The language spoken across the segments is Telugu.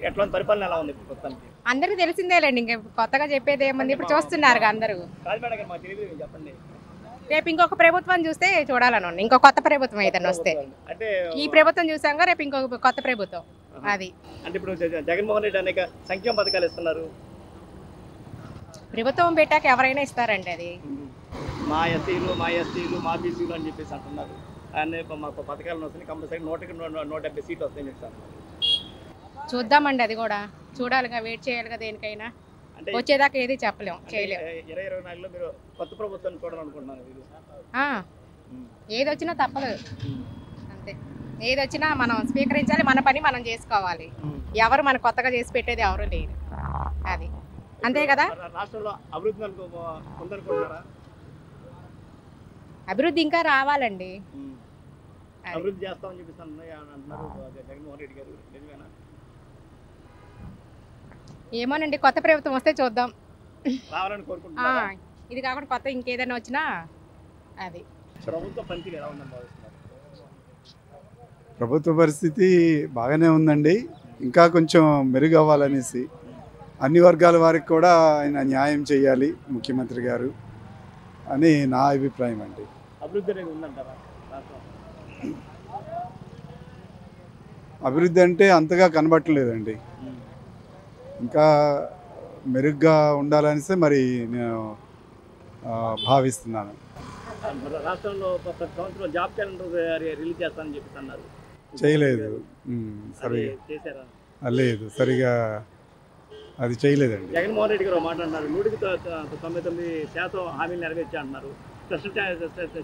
ఎట్లాంటి పరిపాలన ఎలా ఉంది ఇప్పుడు ప్రస్తుతానికి? అందరికి తెలిసిందేలేండి, ఇంకా కొత్తగా చెప్పేది ఏముంది, ఇప్పుడు చూస్తున్నారు అందరూ. రాజమేడ గారు మాకు తెలియదు, చెప్పండి. రేపు ఇంకొక ప్రభుత్వం చూస్తే చూడాలని ఉంది, ఇంకో కొత్త ప్రభుత్వం ఏదైనా వస్తే. అంటే ఈ ప్రభుత్వం చూసాక రేపు ఇంకొక కొత్త ప్రభుత్వం అది. అంటే ఇప్పుడు జగన్మోహన్ రెడ్డి అనేక సంక్షేమ పథకాలు ఇస్తున్నారు. ప్రభుత్వం పెట్టాక ఎవరైనా ఇస్తారండి అది. మా ఎస్టీలు మా బీసీలు అని చెప్పేసి అంటున్నారు. అన్నీ మాకు పథకాలను వస్తున్నాయి, కంపల్సరీ 170 సీట్లు వస్తాయని చెప్తాను. చూద్దామండి, అది కూడా చూడాలిగా, వెయిట్ చేయాలిగా దేనికైనా. అంటే వచ్చేదాకా ఏది చెప్పలేము, చేయలేము. 2024లో మీరు కొత్త ప్రభుత్వాన్ని చూడాలనుకుంటున్నారు మీరు? ఏది వచ్చినా తప్పదు అంతే. ఏది వచ్చినా మనం స్వీకరించాలి, మన పని మనం చేసుకోవాలి. ఎవరు మన కొత్తగా చేసి పెట్టేది ఎవరు లేరు, అది అంతే కదా. రాష్ట్రంలో అభివృద్ధి ఉందనుకుంటున్నారా? అభివృద్ధి ఇంకా రావాలండి. అభివృద్ధి చేస్తామని చెప్పేసి అంటున్నారు జగన్మోహన్ రెడ్డి గారు, నిజమేనా? ఏమోనండి, కొత్త ప్రభుత్వం వస్తే చూద్దాం. రావాలని కోరుకుంటున్నారా? ఇది కాకుండా కొత్త ఇంకేదైనా వచ్చినా అది. ప్రభుత్వ పనితీరు ఎలా ఉందని భావిస్తున్నారు? ప్రభుత్వ పరిస్థితి బాగానే ఉందండి, ఇంకా కొంచెం మెరుగవ్వాలనేసి అన్ని వర్గాల వారికి కూడా ఆయన న్యాయం చేయాలి ముఖ్యమంత్రి గారు అని నా అభిప్రాయం అండి. అభివృద్ధి అనేది ఉందంటారా? అభివృద్ధి అంటే అంతగా కనబట్టలేదండి, ఇంకా మెరుగ్గా ఉండాలనేసి మరి నేను భావిస్తున్నాను. రాష్ట్రంలో ప్రతి సంవత్సరం జాబ్ క్యాలెండర్ రిలీజ్ చేస్తానని చెప్పేసి అన్నారు, చేయలేదు. సరిగా చేశారా? లేదు, సరిగా అది చేయలేదండి. జగన్మోహన్ రెడ్డి గారు మాట అన్నారు, 99% హామీలు నెరవేర్చా అంటున్నారు. స్పెషల్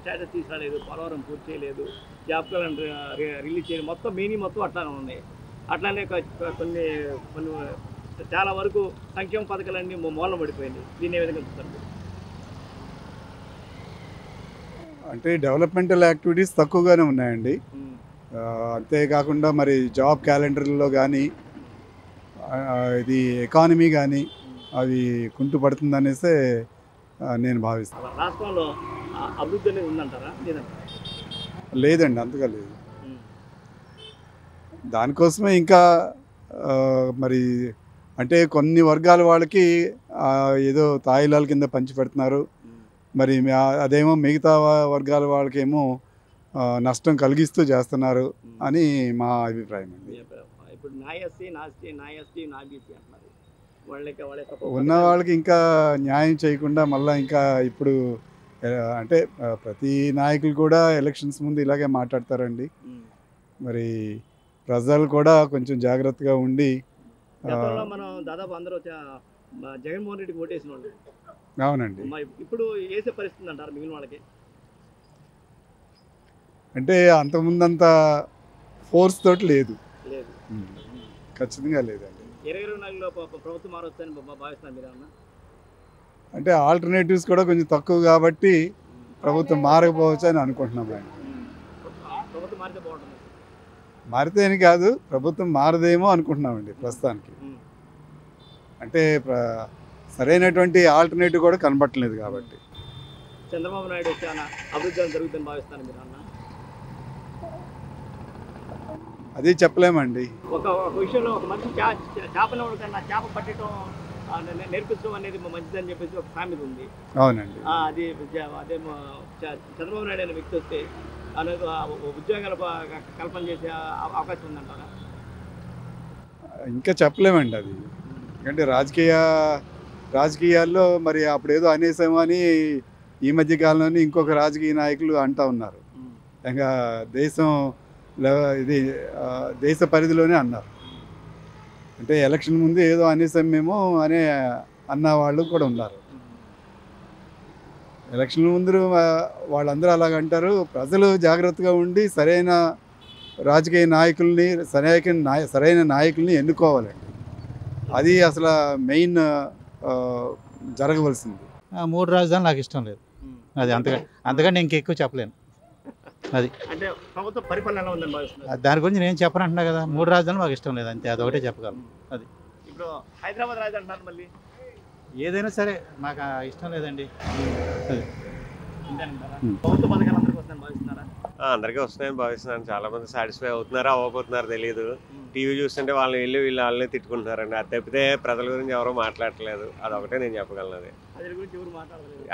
స్టాటస్ తీసుకురాలేదు, పోలవరం పూర్తి చేయలేదు, జాబ్ క్యాలెండర్ రిలీజ్ చేయలేదు, మొత్తం మొత్తం అట్లానే ఉన్నాయి. అట్లానే కొన్ని చాలా వరకు సంక్షేమ పథకాలన్నీ మూలన పడిపోయింది. దీన్ని ఏ విధంగా చూస్తారు? అంటే డెవలప్మెంటల్ యాక్టివిటీస్ తక్కువగానే ఉన్నాయండి. అంతేకాకుండా మరి జాబ్ క్యాలెండర్లో కానీ ఇది ఎకానమీ కానీ అవి కుంటుపడుతుందనేసే నేను భావిస్తాను. రాష్ట్రంలో అభివృద్ధి అనేది ఉందంటారా? లేదండి, అంతగా లేదు. దానికోసమే ఇంకా మరి అంటే కొన్ని వర్గాల వాళ్ళకి ఏదో తాయిలాల కింద పంచి పెడుతున్నారు, మరి అదేమో మిగతా వర్గాల వాళ్ళకేమో నష్టం కలిగిస్తూ చేస్తున్నారు అని మా అభిప్రాయం అండి. ఇప్పుడు ఉన్న వాళ్ళకి ఇంకా న్యాయం చేయకుండా మళ్ళీ ఇంకా ఇప్పుడు అంటే ప్రతి నాయకులు కూడా ఎలక్షన్స్ ముందు ఇలాగే మాట్లాడతారండి. మరి ప్రజలు కూడా కొంచెం జాగ్రత్తగా ఉండి. మనం దాదాపు అందరూ జగన్మోహన్ రెడ్డికి ఓటేసిన వాళ్ళు. అవునండి. ఇప్పుడు వేసే పరిస్థితి అంటారు మిగిలిన వాళ్ళకి? అంటే అంతకుముందంత ఫోర్స్ తోటి లేదు, ఖచ్చితంగా లేదండి. 2024లో ప్రభుత్వం మారొచ్చని భావిస్తున్నారు మీరు? అంటే ఆల్టర్నేటివ్స్ కూడా కొంచెం తక్కువ కాబట్టి ప్రభుత్వం మారకపోవచ్చు అని అనుకుంటున్నాం. ప్రభుత్వం మారితే బాగుంటుంది. మారితే అని కాదు, ప్రభుత్వం మారదేమో అనుకుంటున్నామండి ప్రస్తుతానికి. అంటే సరైనటువంటి ఆల్టర్నేటివ్ కూడా కనబట్టలేదు కాబట్టి. చంద్రబాబు నాయుడు చాలా అభివృద్ధి జరుగుతుందని భావిస్తాను మీరు? అది చెప్పలేమండి. ఒక విషయంలో ఒక మనిషి చేపల కన్నా చేప పట్టడం నేర్పించడం అనేది మంచిదని చెప్పేసి ఒక సామెత ఉంది. అవునండి. అది అదేమో చంద్రబాబు నాయుడు అనే వ్యక్తి వస్తే ఉద్యోగాల కల్పన చేసే అవకాశం ఉందంటారా? ఇంకా చెప్పలేమండి అది, ఎందుకంటే రాజకీయాల్లో మరి అప్పుడేదో అనేసామో అని ఈ మధ్య కాలంలోనే ఇంకొక రాజకీయ నాయకులు అంటూ ఉన్నారు. ఇంకా ఇది దేశ పరిధిలోనే అన్నారు. అంటే ఎలక్షన్ ముందు ఏదో అనేసాం మేము అన్న వాళ్ళు కూడా ఉన్నారు. ఎలక్షన్ ముందు వాళ్ళందరూ అలాగంటారు. ప్రజలు జాగ్రత్తగా ఉండి సరైన రాజకీయ నాయకుల్ని సరైన నాయకుల్ని ఎన్నుకోవాలండి. అది అసలు మెయిన్ జరగవలసింది. 3 రాజధానులు నాకు ఇష్టం లేదు, అది అంతకంటే ఇంకెక్కువ చెప్పలేను. అది అంటే ప్రభుత్వ పరిపాలన ఎలా ఉందని భావిస్తున్నారు? దాని గురించి నేను చెప్పనంటున్నా కదా, 3 రాజధానులు మాకు ఇష్టం లేదు, అంతే, అదొకటే చెప్పగలను. అది ఇప్పుడు హైదరాబాద్ రాజధాని అంటారు, మళ్ళీ ఏదైనా సరే మాకు ఇష్టం లేదండి. ప్రభుత్వ పథకాలు అందరికీ వస్తుందని భావిస్తున్నారా? అందరికీ వస్తున్నాయని భావిస్తున్నాను. చాలా మంది సాటిస్ఫై అవుతున్నారా అవ్వబోతున్నారు తెలియదు. టీవీ చూస్తుంటే వాళ్ళని వీళ్ళు వాళ్ళని తిట్టుకుంటున్నారండి. అది తప్పితే ప్రజల గురించి ఎవరూ మాట్లాడట్లేదు. అదొకటే నేను చెప్పగలను. అది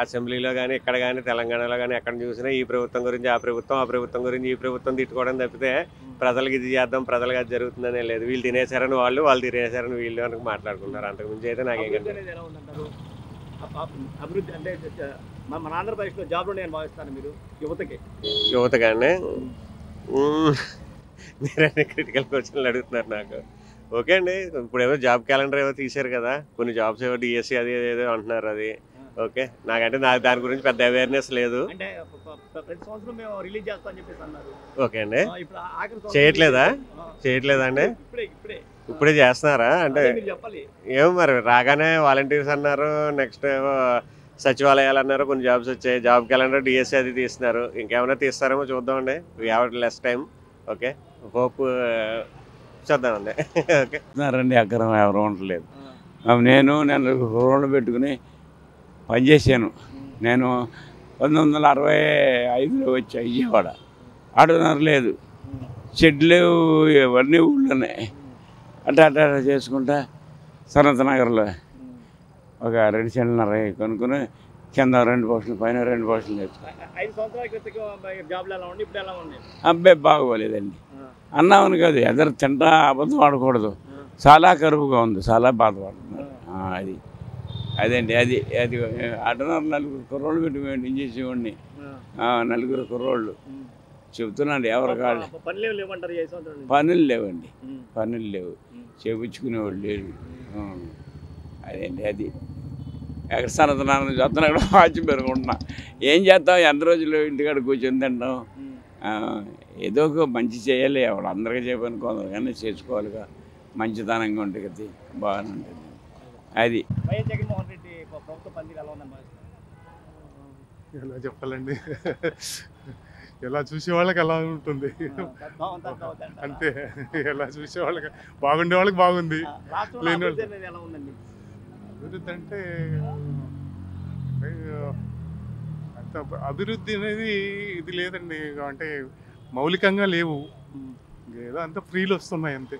అసెంబ్లీలో కానీ ఇక్కడ కానీ తెలంగాణలో కానీ ఎక్కడ చూసినా ఈ ప్రభుత్వం గురించి ఆ ప్రభుత్వం గురించి ఈ ప్రభుత్వం తిట్టుకోవడం తప్పితే ప్రజలకు ఇది చేద్దాం, ప్రజలకు అది జరుగుతుందనే లేదు. వీళ్ళు తినేశారని వాళ్ళు తినేశారని వీళ్ళు అని మాట్లాడుకుంటారు. అంతకుమించి అయితే నాకేం అభివృద్ధి అంటే మన ఆంధ్రప్రదేశ్లో జాబ్లు నేను భావిస్తాను. మీరు యువత కానీ మీరన్నీ క్రిటికల్ క్వశ్చన్లు అడుగుతున్నారు నాకు. ఓకే అండి, ఇప్పుడు ఏమో జాబ్ క్యాలెండర్ ఏమో తీశారు కదా, కొన్ని జాబ్స్ ఏమో డిఎస్సి అది ఏదో అంటున్నారు. అది ఓకే, నాకు దాని గురించి పెద్ద అవేర్నెస్ లేదు. అంటే ప్రతి సంవత్సరం మేము రిలీజ్ చేస్తామని చెప్పేసి అన్నారు. ఓకే అండి, చేయట్లేదా అండి? ఇప్పుడే చేస్తున్నారా? అంటే ఏమో మరి రాగానే వాలంటీర్స్ అన్నారు, నెక్స్ట్ సచివాలయాలు అన్నారు, కొన్ని జాబ్స్ వచ్చాయి. జాబ్ క్యాలెండర్ డిఎస్సి అది తీస్తున్నారు. ఇంకేమైనా తీస్తారేమో చూద్దామండి. We have less time. Okay, hope చూద్దామండి. ఓకే రండి, అగ్రం ఎవరు ఉండలేదు. నేను రోడ్లు పెట్టుకుని పనిచేసాను. నేను 1965లో వచ్చా విజయవాడ. ఆటోనర్ లేదు, షెడ్లు ఇవన్నీ ఊళ్ళోనే అట్లా చేసుకుంటా సనత్ నగర్లో ఒక 2 సెంట్లన్నర కొనుక్కుని కింద 2 పోస్టులు పైన 2 పోస్టులు అబ్బాయి బాగోలేదండి. అన్నామని కాదు, ఎదరు తింటా అబద్ధం ఆడకూడదు. చాలా కరువుగా ఉంది, చాలా బాధపడుతున్నారు. అదండి అది ఆటోనర్ 4 కుర్రోళ్ళు పెట్టి మేము చేసేవాడిని. 4 కుర్రోళ్ళు చెబుతున్నాండి. ఎవరు కాదు, పనులు లేవండి, పనులు లేవు, చేపించుకునేవాళ్ళు లేరు. అదేంటి అది ఎక్కడ సనతనాన్ని చూస్తున్నా కూడా వాచి పెరుగుంటున్నా. ఏం చేస్తాం, ఎంత రోజులు ఇంటికాడ కూర్చొని తింటాం. ఏదో ఒక మంచి చేయాలి. ఎవరు అందరికీ చెప్పాను, కొందరికన్నా చేసుకోవాలిగా. మంచితనంగా ఉంటుంది, బాగానే ఉంటుంది. అది ఎలా చెప్పాలండి, ఎలా చూసే వాళ్ళకి ఎలా ఉంటుంది అంతే. ఎలా చూసే వాళ్ళకి బాగుండే వాళ్ళకి బాగుంది, లేని వాళ్ళకి అభివృద్ధి అంటే అంత అభివృద్ధి అనేది ఇది లేదండి. అంటే మౌలికంగా లేవు, ఏదో అంత ఫ్రీలు వస్తున్నాయి అంతే.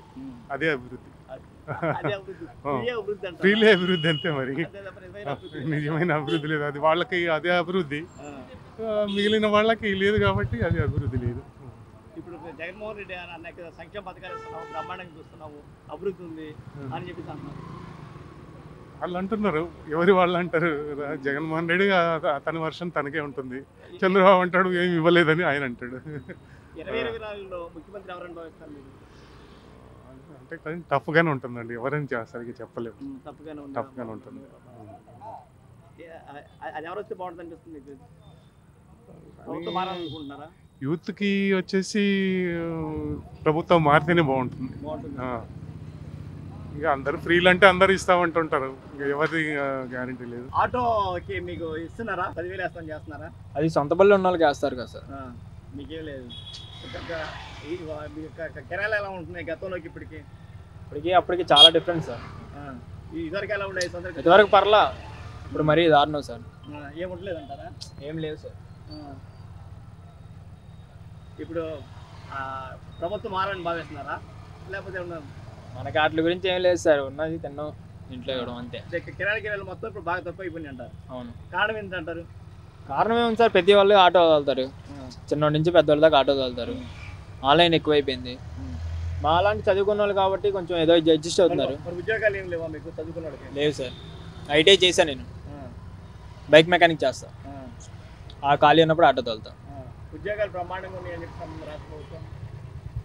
అదే అభివృద్ధి, ఫ్రీలే అభివృద్ధి అంతే. మరి నిజమైన అభివృద్ధి లేదు. అది వాళ్ళకి అదే అభివృద్ధి, మిగిలిన వాళ్ళకి లేదు కాబట్టి అది అభివృద్ధి లేదు. ఇప్పుడు జగన్మోహన్ రెడ్డి అనేక సంక్షేమ పథకాలు ఇస్తున్నాము, బ్రహ్మాండంగా చూస్తున్నాము, అభివృద్ధి ఉంది అని చెప్పి అంటున్నారు. వాళ్ళు అంటున్నారు, ఎవరి వాళ్ళు అంటారు. జగన్మోహన్ రెడ్డి తన వర్షం తనకే ఉంటుంది. చంద్రబాబు అంటాడు ఏమి ఇవ్వలేదని ఆయన అంటాడు. 2024లో ముఖ్యమంత్రి ఎవరని భావిస్తారు మీరు? అంటే టఫ్గానే ఉంటుందండి, ఎవరైనా సరిగ్గా చెప్పలేము. టఫ్గానే ఉంటుంది. అది ఎవరు వస్తే బాగుంటుంది అనిపిస్తుంది మీకు? యూత్కి వచ్చేసి ప్రభుత్వం మారితేనే బాగుంటుంది. ఇక అందరు ఫ్రీలు అంటే అందరు ఇస్తామంటుంటారు, ఇక ఎవరి గ్యారంటీ లేదు. ఆటోకి మీకు ఇస్తున్నారా? 10,000 వేస్తామని చేస్తున్నారా? అది సొంత బళ్ళు ఉన్న వాళ్ళకి వేస్తారు కదా సార్, మీకేం లేదు. కిరాయిలు ఎలా ఉంటున్నాయి గతంలోకి ఇప్పటికి? అప్పటికి చాలా డిఫరెన్స్ సార్. ఇదివరకు ఎలా ఉన్నాయి? ఇదివరకు పర్లా, ఇప్పుడు మరీ దారుణం సార్. ఏముంటలేదు అంటారా? ఏం లేదు సార్. ఇప్పుడు ప్రభుత్వం మారని భావిస్తున్నారా, లేకపోతే మనకి వాటి గురించి ఏం లేదు సార్. ఉన్నది తిన్నాం, ఇంట్లో ఇవ్వడం అంతే. కిరాయిలు మొత్తం ఇప్పుడు బాగా తక్కువ అయిపోయింది అంటారు. అవును. కారణం ఏంటంటారు? కారణం ఏముంది సార్, ప్రతి వాళ్ళు ఆటో తోలుతారు, చిన్నోడి నుంచి పెద్దవాళ్ళ దాకా ఆటో తోలుతారు. ఆన్లైన్ ఎక్కువైపోయింది. మా అలాంటి చదువుకున్న వాళ్ళు కాబట్టి కొంచెం ఏదో అడ్జస్ట్ అవుతున్నారు. ఉద్యోగాలు ఏం లేవా మీకు చదువుకున్న వాళ్ళకి? లేవు సార్. ఐటీఐ చేశాను నేను, బైక్ మెకానిక్ చేస్తా. ఆ ఖాళీ ఉన్నప్పుడు ఆటో తోలుతా. ఉద్యోగాలు బ్రహ్మాండంగా ఉన్నాయని చెప్తాను రాష్ట్ర ప్రభుత్వం.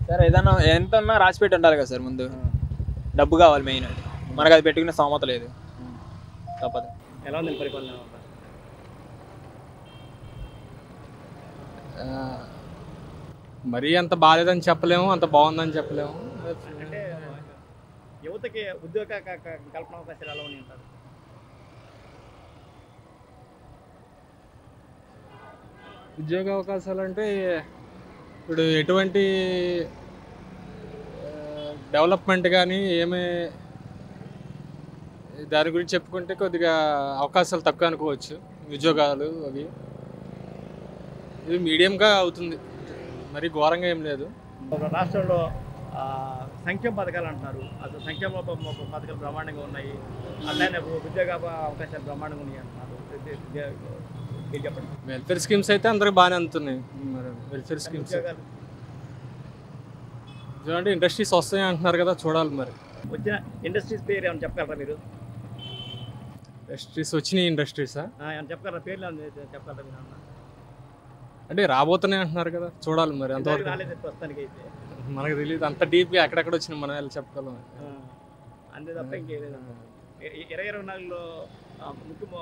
సార్ ఏదన్నా ఎంత ఉన్నా రాసిపెట్టి ఉండాలి కదా సార్. ముందు డబ్బు కావాలి మెయిన్. అది మనకు అది పెట్టుకునే స్తోమత లేదు, తప్పదు. ఎలా ఉంది పరిపాలన? మరీ అంత బాగాలేదని చెప్పలేము, అంత బాగుందని చెప్పలేము. అంటే యువతకి ఉద్యోగ కల్పన అవకాశాలు ఎలా ఉన్నాయి అంటారు? ఉద్యోగ అవకాశాలు అంటే ఇప్పుడు ఎటువంటి డెవలప్మెంట్ కానీ ఏమీ దాని గురించి చెప్పుకుంటే కొద్దిగా అవకాశాలు తక్కువ అనుకోవచ్చు. ఉద్యోగాలు అవి ఇది మీడియంగా అవుతుంది. మరి ఘోరంగా ఏం లేదు. రాష్ట్రంలో సంక్షేమ పథకాలు అంటున్నారు. అసలు సంక్షేమ పథకాలు బ్రహ్మాండంగా ఉన్నాయి, అట్లానే ఉద్యోగ అవకాశాలు బ్రహ్మాండంగా ఉన్నాయి అంటున్నారు. మీరు చెప్పండి. వెల్ఫేర్ స్కీమ్స్ అయితే అందరికి బాగానే అందుతున్నాయి. మరి వెల్ఫేర్ స్కీమ్స్ చూడండి, ఇండస్ట్రీస్ వస్తాయి అంటున్నారు కదా, చూడాలి మరి. వచ్చిన ఇండస్ట్రీస్ పేరు ఏమైనా చెప్పగలరా మీరు? ఇండస్ట్రీస్ వచ్చినాయి ఇండస్ట్రీసా ఏమైనా చెప్పగలరా? పేర్లు చెప్పగలరా మీరు? అంటే రాబోతున్నాయి అంటున్నారు కదా, చూడాలి మరి. అంతవరకు రాలేదు ప్రస్తుతానికి అయితే మనకు తెలియదు అంత డీప్గా ఎక్కడెక్కడ వచ్చినాయి మనం వెళ్ళి చెప్పగలం. అంతే తప్ప ఇంకేలేదు. 2024లో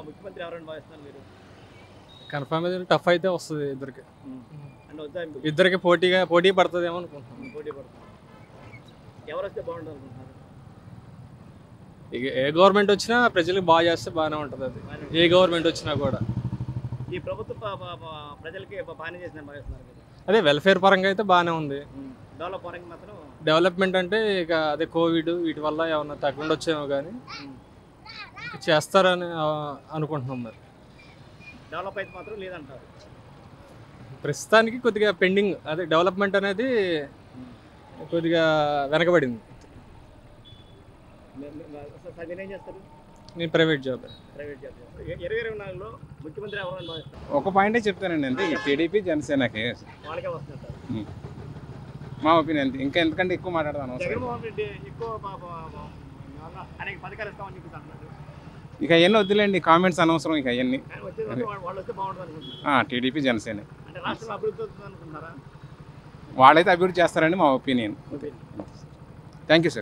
ముఖ్యమంత్రి ఎవరైనా భావిస్తున్నారు మీరు? కన్ఫర్మ్ అయితే టఫ్ అయితే వస్తుంది ఇద్దరికి. అంటే వద్దా ఇద్దరికి పోటీ పడుతుందేమో అనుకుంటున్నాను. పోటీ పడుతుంది. ఎవరు వస్తే బాగుంటుంది అనుకుంటున్నారు? ఇక ఏ గవర్నమెంట్ వచ్చినా ప్రజలకు బాగా చేస్తే బాగానే ఉంటుంది. అది ఏ గవర్నమెంట్ వచ్చినా కూడా. ఈ ప్రభుత్వం ప్రజలకి బాగానే చేసిన భావిస్తున్నారు కదా. అదే వెల్ఫేర్ పరంగా అయితే బాగానే ఉంది. డెవలప్ పరంగా మాత్రం డెవలప్మెంట్ అంటే ఇక అదే కోవిడ్ వీటి వల్ల ఏమన్నా తగ్గకుండా వచ్చేమో కానీ చేస్తారని అనుకుంటున్నాం. మరి డెవలప్ అయితే మాత్రం లేదంటారు. ప్రస్తుతానికి కొద్దిగా పెండింగ్. అదే డెవలప్మెంట్ అనేది కొద్దిగా వెనకబడింది. ఏం చేస్తారు? నేను ప్రైవేట్ జాబ్. 2024లో ముఖ్యమంత్రి ఎవరైనా భావిస్తారు? ఒక పాయింటే చెప్తానండి, అంతే. టీడీపీ జనసేనకి వాళ్ళకే వస్తుంటారు. మా ఒపీనియన్. ఇంకా ఎందుకంటే ఎక్కువ మాట్లాడదాను. జగన్మోహన్ రెడ్డి ఎక్కువ అనేక పథకాలు ఇస్తామని చెప్పి అంటున్నారు. ఇక అవన్నీ వద్దులేండి, కామెంట్స్ అనవసరం. ఇక అవన్నీ వాళ్ళు వస్తే బాగుంటుంది అనుకుంటున్నారు. టీడీపీ జనసేన అంటే రాష్ట్రంలో అభివృద్ధి అవుతుంది అనుకుంటున్నారా? వాళ్ళైతే అభివృద్ధి చేస్తారని మా ఒపీనియన్. Thank you sir.